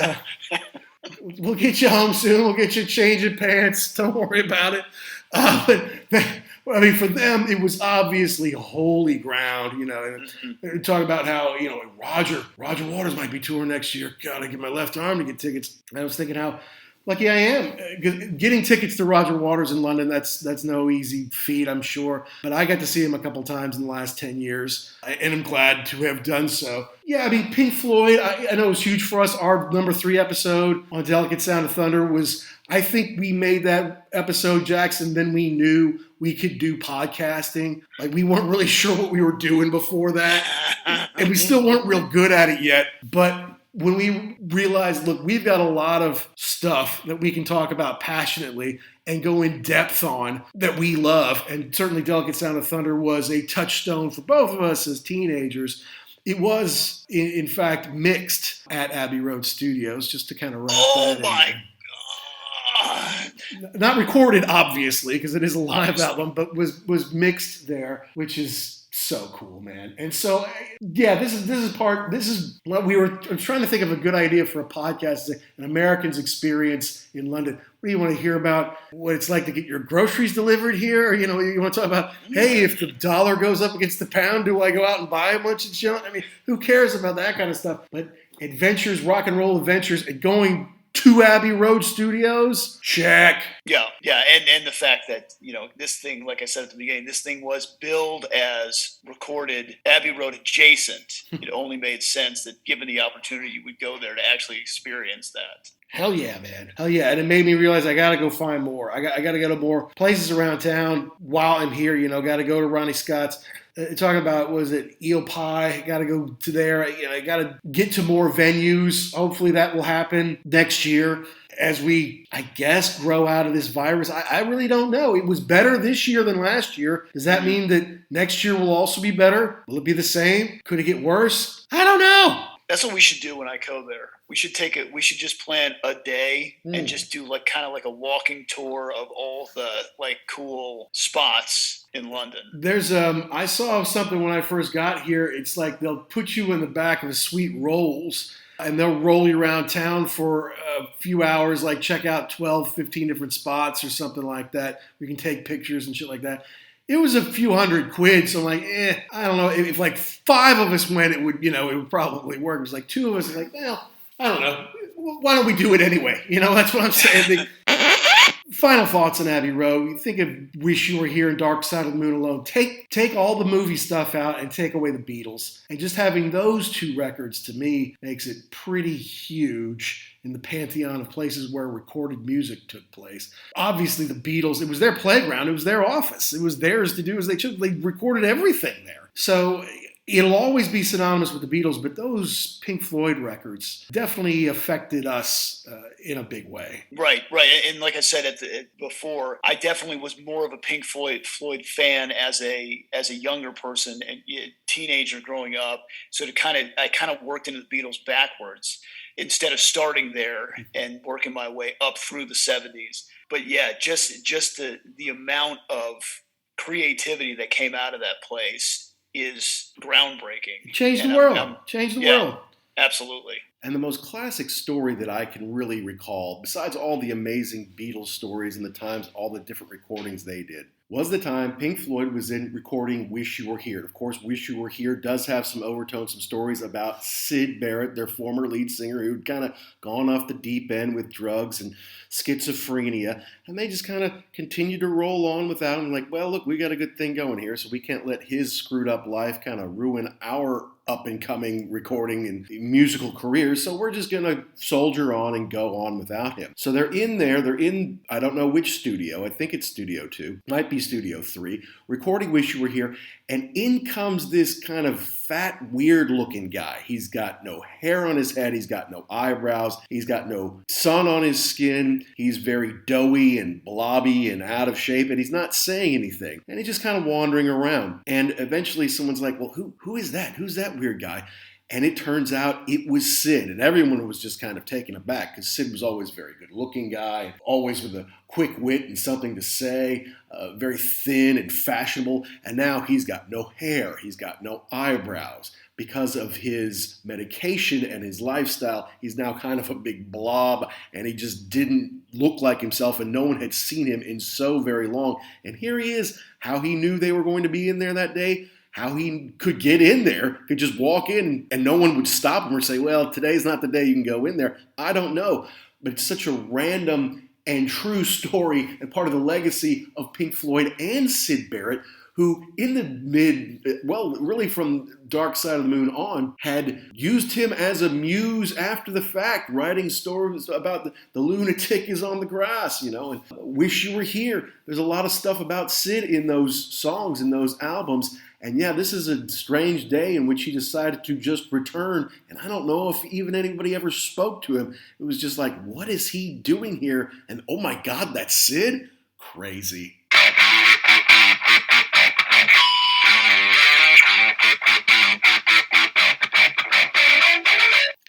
we'll get you home soon. We'll get you changing pants. Don't worry about it. But I mean, for them, it was obviously holy ground, and they're talking about how, Roger Waters might be touring next year. Gotta get my left arm to get tickets. And I was thinking how lucky I am. Getting tickets to Roger Waters in London, that's no easy feat, I'm sure. But I got to see him a couple times in the last 10 years, and I'm glad to have done so. Yeah, I mean, Pink Floyd, I know it was huge for us. Our number 3 episode on Delicate Sound of Thunder was, I think we made that episode, Jackson, then we knew we could do podcasting. Like, we weren't really sure what we were doing before that, and we still weren't real good at it yet. But when we realized, look, we've got a lot of stuff that we can talk about passionately and go in depth on that we love, and certainly Delicate Sound of Thunder was a touchstone for both of us as teenagers. It was, in fact, mixed at Abbey Road Studios, just to kind of wrap that in. Oh, my God. Not recorded, obviously, because it is a live album, but was mixed there, which is so cool, man. And so, yeah, this is what I'm trying to think of a good idea for a podcast, an American's experience in London. What do you want to hear about? What it's like to get your groceries delivered here? Or, you want to talk about, hey, if the dollar goes up against the pound, do I go out and buy a bunch of junk? I mean, who cares about that kind of stuff? But adventures, rock and roll adventures, and going to Abbey Road Studios? Check. Yeah, and the fact that, this thing, like I said at the beginning, this thing was billed as recorded Abbey Road adjacent. It only made sense that given the opportunity, you would go there to actually experience that. Hell yeah, man. Hell yeah. And it made me realize I got to go find more. I got to go to more places around town while I'm here. Got to go to Ronnie Scott's. Talking about, was it Eel Pie? Got to go to there. I got to get to more venues. Hopefully that will happen next year as we, I guess, grow out of this virus. I really don't know. It was better this year than last year. Does that mean that next year will also be better? Will it be the same? Could it get worse? I don't know. That's what we should do when I go there. We should just plan a day and just do kind of like a walking tour of all the cool spots in London. There's I saw something when I first got here. It's like they'll put you in the back of a sweet Rolls and they'll roll you around town for a few hours, like check out 12, 15 different spots or something like that. We can take pictures and shit like that. It was a few $100, so I'm like, I don't know. If 5 of us went, it would probably work. It was 2 of us, like, well, I don't know. Why don't we do it anyway? That's what I'm saying. Final thoughts on Abbey Road. You think of Wish You Were Here and Dark Side of the Moon alone. Take all the movie stuff out and take away the Beatles. And just having those 2 records, to me, makes it pretty huge in the pantheon of places where recorded music took place. Obviously, the Beatles, it was their playground. It was their office. It was theirs to do as they chose. They recorded everything there. So it'll always be synonymous with the Beatles, but those Pink Floyd records definitely affected us in a big way. Right. And like I said before, I definitely was more of a Pink Floyd fan as a younger person and teenager growing up. So I kind of worked into the Beatles backwards instead of starting there and working my way up through the 70s. But yeah, just the amount of creativity that came out of that place is groundbreaking. Changed the world. Changed the world. Absolutely. And the most classic story that I can really recall, besides all the amazing Beatles stories and the times, all the different recordings they did, was the time Pink Floyd was in recording Wish You Were Here. Of course, Wish You Were Here does have some overtones, some stories about Syd Barrett, their former lead singer, who'd kind of gone off the deep end with drugs and schizophrenia. And they just kind of continued to roll on without him. Like, well, look, we got a good thing going here, so we can't let his screwed up life kind of ruin our up-and-coming recording and musical careers, so we're just going to soldier on and go on without him. So they're in, I don't know which studio, I think it's Studio 2, might be Studio 3, recording Wish You Were Here, and in comes this kind of fat, weird-looking guy. He's got no hair on his head, he's got no eyebrows, he's got no sun on his skin, he's very doughy and blobby and out of shape, and he's not saying anything, and he's just kind of wandering around. And eventually someone's like, well, who is that? Who's that weird guy? And it turns out it was Syd. And everyone was just kind of taken aback because Syd was always a very good-looking guy, always with a quick wit and something to say, very thin and fashionable. And now he's got no hair. He's got no eyebrows. Because of his medication and his lifestyle, he's now kind of a big blob, and he just didn't look like himself, and no one had seen him in so very long. And here he is, how he knew they were going to be in there that day, how he could get in there, could just walk in and no one would stop him or say, well, today's not the day you can go in there. I don't know. But it's such a random and true story and part of the legacy of Pink Floyd and Syd Barrett, who in the really from Dark Side of the Moon on, had used him as a muse after the fact, writing stories about the lunatic is on the grass, and Wish You Were Here. There's a lot of stuff about Syd in those songs, in those albums. And yeah, this is a strange day in which he decided to just return. And I don't know if even anybody ever spoke to him. It was just like, what is he doing here? And oh my God, that's Syd? Crazy.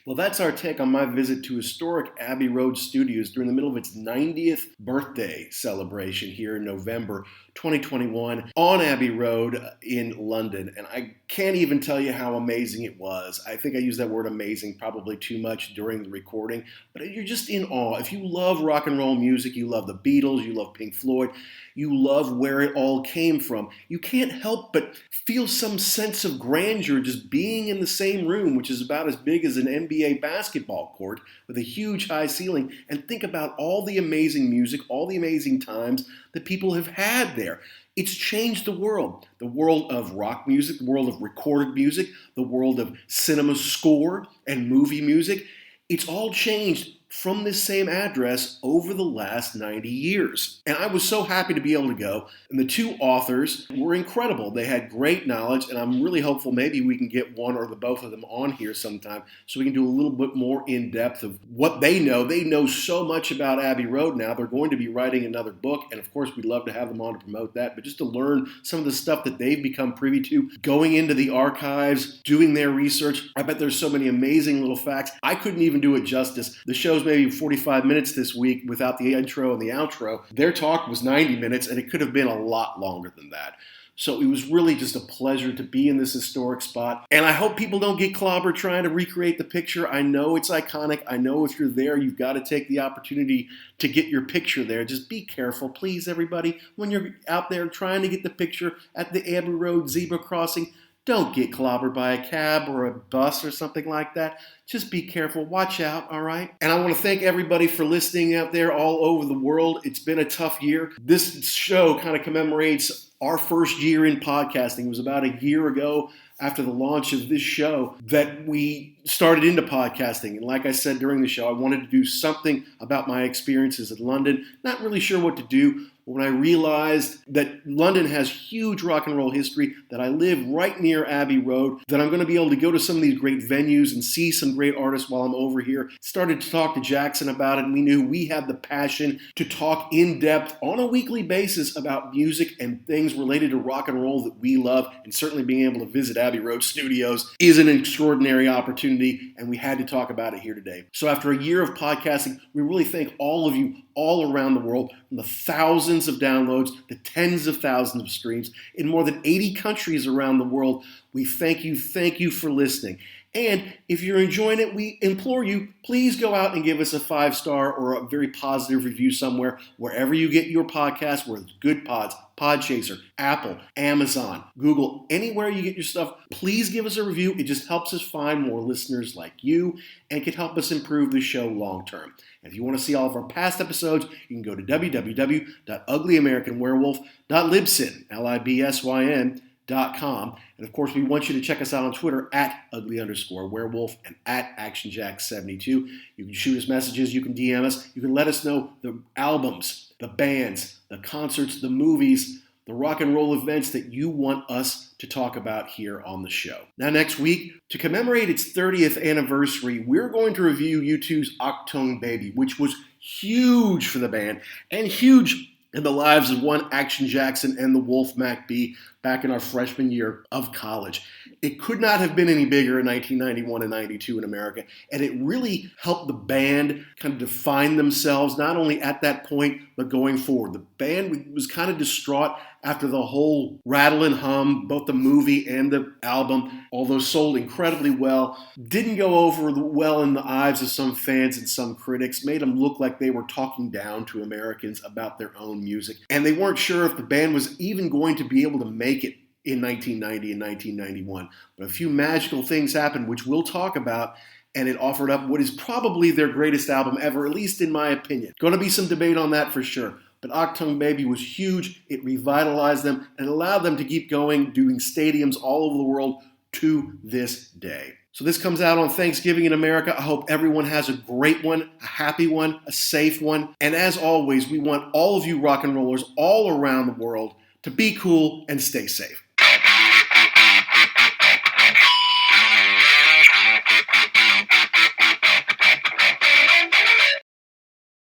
Well, that's our take on my visit to historic Abbey Road Studios during the middle of its 90th birthday celebration here in November 2021 on Abbey Road in London. And I can't even tell you how amazing it was. I think I used that word amazing probably too much during the recording, but you're just in awe. If you love rock and roll music, you love the Beatles, you love Pink Floyd, you love where it all came from, you can't help but feel some sense of grandeur just being in the same room, which is about as big as an NBA basketball court with a huge high ceiling, and think about all the amazing music, all the amazing times that people have had there. It's changed the world of rock music, the world of recorded music, the world of cinema score and movie music. It's all changed from this same address over the last 90 years. And I was so happy to be able to go. And the two authors were incredible. They had great knowledge, and I'm really hopeful maybe we can get one or the both of them on here sometime so we can do a little bit more in depth of what they know. They know so much about Abbey Road now. They're going to be writing another book, and of course we'd love to have them on to promote that, but just to learn some of the stuff that they've become privy to, going into the archives, doing their research. I bet there's so many amazing little facts. I couldn't even do it justice. The show's maybe 45 minutes this week without the intro and the outro. Their talk was 90 minutes, and it could have been a lot longer than that. So it was really just a pleasure to be in this historic spot. And I hope people don't get clobbered trying to recreate the picture. I know it's iconic. I know if you're there, you've got to take the opportunity to get your picture there. Just be careful, please, everybody. When you're out there trying to get the picture at the Abbey Road zebra crossing, don't get clobbered by a cab or a bus or something like that. Just be careful. Watch out, all right? And I want to thank everybody for listening out there all over the world. It's been a tough year. This show kind of commemorates our first year in podcasting. It was about a year ago after the launch of this show that we started into podcasting. And like I said during the show, I wanted to do something about my experiences in London. Not really sure what to do. When I realized that London has huge rock and roll history, that I live right near Abbey Road, that I'm going to be able to go to some of these great venues and see some great artists while I'm over here, started to talk to Jackson about it, and we knew we had the passion to talk in depth on a weekly basis about music and things related to rock and roll that we love, and certainly being able to visit Abbey Road Studios is an extraordinary opportunity, and we had to talk about it here today. So after a year of podcasting, we really thank all of you all around the world, from the thousands of downloads, the tens of thousands of streams in more than 80 countries around the world. We thank you for listening. And if you're enjoying it, we implore you, please go out and give us a 5-star or a very positive review somewhere, wherever you get your podcast, where it's Good Pods, Podchaser, Apple, Amazon, Google, anywhere you get your stuff. Please give us a review. It just helps us find more listeners like you and can help us improve the show long term. And if you want to see all of our past episodes, you can go to www.uglyamericanwerewolf.libsyn.com. And of course, we want you to check us out on Twitter at @ugly_werewolf and at ActionJack72. You can shoot us messages, you can DM us, you can let us know the albums, the bands, the concerts, the movies, the rock and roll events that you want us to talk about here on the show. Now, next week, to commemorate its 30th anniversary, we're going to review U2's Octone Baby, which was huge for the band and huge in the lives of one Action Jackson and the Wolf Mac B back in our freshman year of college. It could not have been any bigger in 1991 and 92 in America, and it really helped the band kind of define themselves, not only at that point, but going forward. The band was kind of distraught after the whole rattle and hum, both the movie and the album, although sold incredibly well, didn't go over well in the eyes of some fans and some critics, made them look like they were talking down to Americans about their own music. And they weren't sure if the band was even going to be able to make it in 1990 and 1991. But a few magical things happened, which we'll talk about, and it offered up what is probably their greatest album ever, at least in my opinion. Going to be some debate on that for sure. But Achtung Baby was huge. It revitalized them and allowed them to keep going, doing stadiums all over the world to this day. So this comes out on Thanksgiving in America. I hope everyone has a great one, a happy one, a safe one. And as always, we want all of you rock and rollers all around the world to be cool and stay safe.